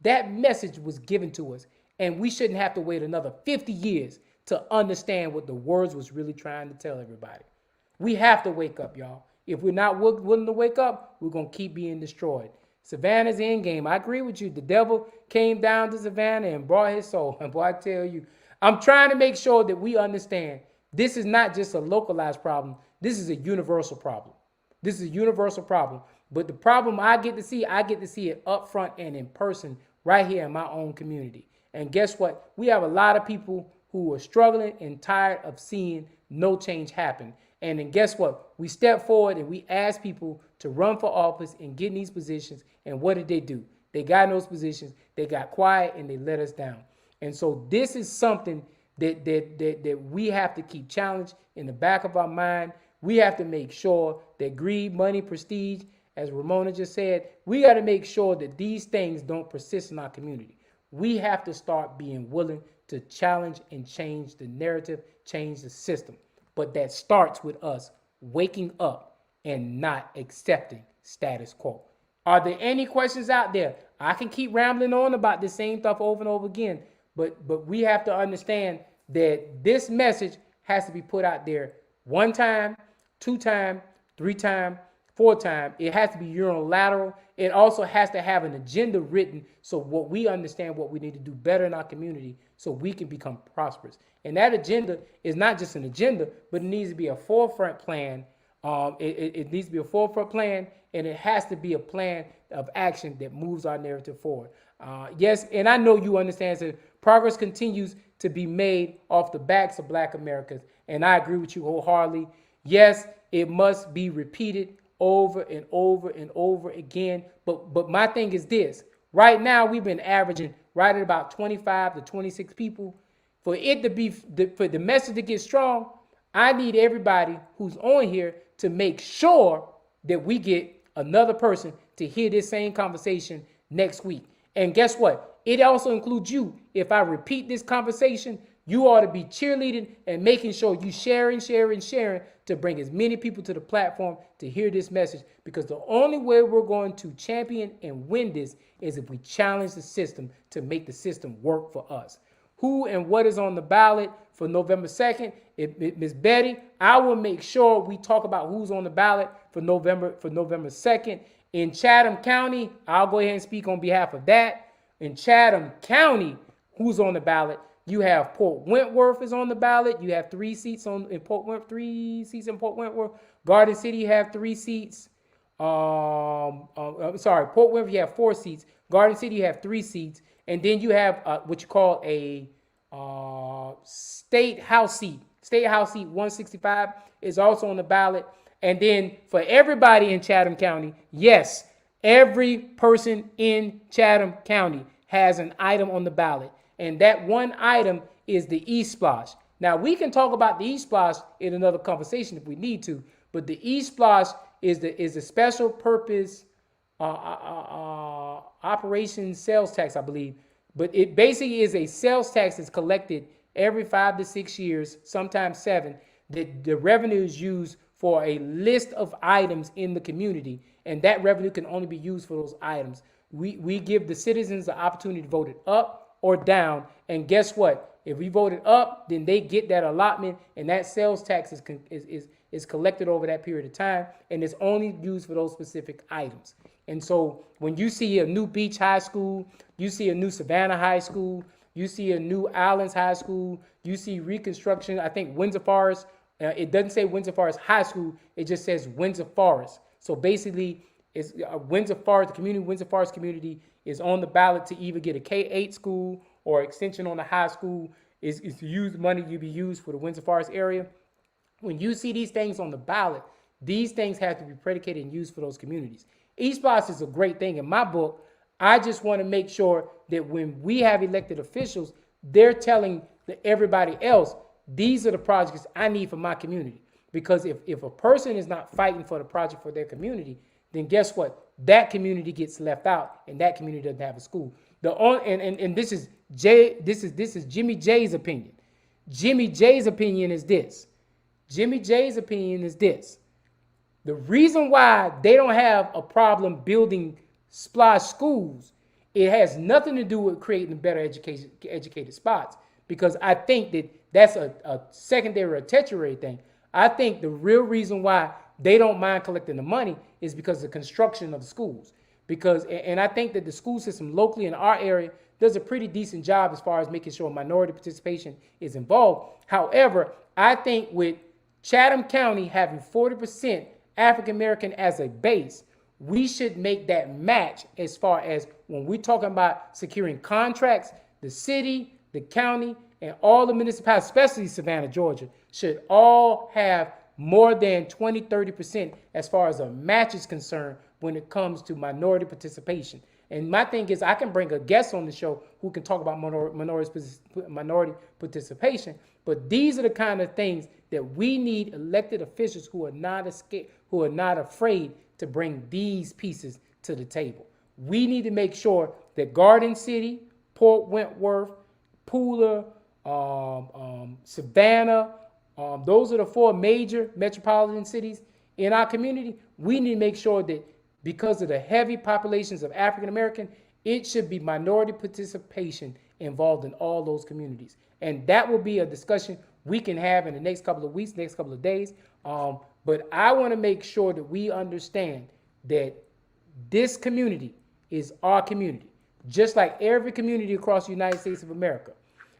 that message was given to us. And we shouldn't have to wait another 50 years to understand what the words was really trying to tell everybody. We have to wake up, y'all. If we're not willing to wake up, we're going to keep being destroyed. Savannah's end game. I agree with you. The devil came down to Savannah and brought his soul. And boy, I tell you, I'm trying to make sure that we understand this is not just a localized problem. This is a universal problem. This is a universal problem. But the problem I get to see it up front and in person right here in my own community. And guess what? We have a lot of people who are struggling and tired of seeing no change happen. And then guess what? We step forward and we ask people to run for office and get in these positions. And what did they do? They got in those positions, they got quiet, and they let us down. And so this is something that we have to keep challenged in the back of our mind. We have to make sure that greed, money, prestige, as Ramona just said, we got to make sure that these things don't persist in our community. We have to start being willing to challenge and change the narrative, change the system. But that starts with us waking up and not accepting status quo. Are there any questions out there? I can keep rambling on about the same stuff over and over again, but we have to understand that this message has to be put out there 1 time, 2 time, 3 time, 4 time. It has to be unilateral. It also has to have an agenda written so what we understand what we need to do better in our community so we can become prosperous. And that agenda is not just an agenda, but it needs to be a forefront plan. It needs to be a forefront plan, and it has to be a plan of action that moves our narrative forward. Yes, and I know you understand that progress continues to be made off the backs of Black Americans, and I agree with you wholeheartedly. Yes, it must be repeated over and over and over again. But my thing is this. Right now, we've been averaging right at about 25 to 26 people. For it to be, for the message to get strong, I need everybody who's on here to make sure that we get another person to hear this same conversation next week. And guess what? It also includes you. If I repeat this conversation, you ought to be cheerleading and making sure you sharing to bring as many people to the platform to hear this message. Because the only way we're going to champion and win this is if we challenge the system to make the system work for us. Who and what is on the ballot for November 2nd? Ms. Betty, I will make sure we talk about who's on the ballot for November 2nd. In Chatham County, I'll go ahead and speak on behalf of that. In Chatham County, who's on the ballot? You have Port Wentworth is on the ballot. You have 3 seats in Port Wentworth, 3 seats in Port Wentworth. Garden City, you have 3 seats. Port Wentworth, you have 4 seats. Garden City, you have 3 seats. And then you have what you call a state house seat. State House seat 165 is also on the ballot. And then for everybody in Chatham County, yes, every person in Chatham County has an item on the ballot. And that one item is the E-Splash. Now, we can talk about the E-Splash in another conversation if we need to, but the E-Splash is the special purpose operation sales tax, I believe. But it basically is a sales tax that's collected every 5 to 6 years, sometimes 7, that the revenue is used for a list of items in the community, and that revenue can only be used for those items. We give the citizens the opportunity to vote it up or down, and guess what? If we vote it up, then they get that allotment, and that sales tax is is collected over that period of time, and it's only used for those specific items. And so when you see a new Beach High School, you see a new Savannah High School, you see a new Allen's High School, you see reconstruction, I think Windsor Forest, it doesn't say Windsor Forest High School, it just says Windsor Forest. So basically, it's Windsor Forest, the community, Windsor Forest community is on the ballot to either get a K-8 school or extension on the high school. Is to use money you be used for the Windsor Forest area. When you see these things on the ballot, these things have to be predicated and used for those communities. East Spots is a great thing in my book. I just want to make sure that when we have elected officials, they're telling everybody else, these are the projects I need for my community. Because if a person is not fighting for the project for their community, then guess what? That community gets left out, and that community doesn't have a school. And this is Jimmy J's opinion. Jimmy J's opinion is this. Jimmy J's opinion is this. The reason why they don't have a problem building splash schools, it has nothing to do with creating better educated spots, because I think that's a secondary or tertiary thing. I think the real reason why they don't mind collecting the money is because of the construction of the schools. And I think that the school system locally in our area does a pretty decent job as far as making sure minority participation is involved. However, I think with Chatham County having 40% African American as a base, we should make that match as far as when we're talking about securing contracts. The city, the county, and all the municipalities, especially Savannah, Georgia, should all have more than 20-30% as far as a match is concerned when it comes to minority participation. And my thing is, I can bring a guest on the show who can talk about minority participation, but these are the kind of things that we need elected officials who are not afraid to bring these pieces to the table. We need to make sure that Garden City, Port Wentworth, Pooler, Savannah, those are the 4 major metropolitan cities in our community. We need to make sure that because of the heavy populations of African American, it should be minority participation involved in all those communities. And that will be a discussion we can have in the next couple of weeks, next couple of days. But I want to make sure that we understand that this community is our community, just like every community across the United States of America.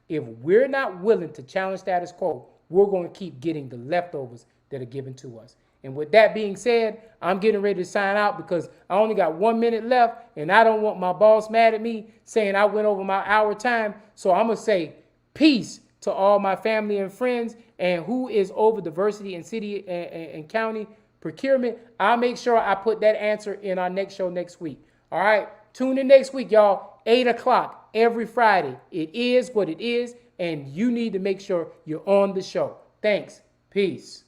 If we're not willing to challenge status quo, we're going to keep getting the leftovers that are given to us. And with that being said, I'm getting ready to sign out because I only got 1 minute left, and I don't want my boss mad at me saying I went over my hour time. So I'm going to say peace to all my family and friends, and who is over diversity in city and county procurement. I'll make sure I put that answer in our next show next week. All right, tune in next week, y'all, 8 o'clock every Friday. It is what it is, and you need to make sure you're on the show. Thanks. Peace.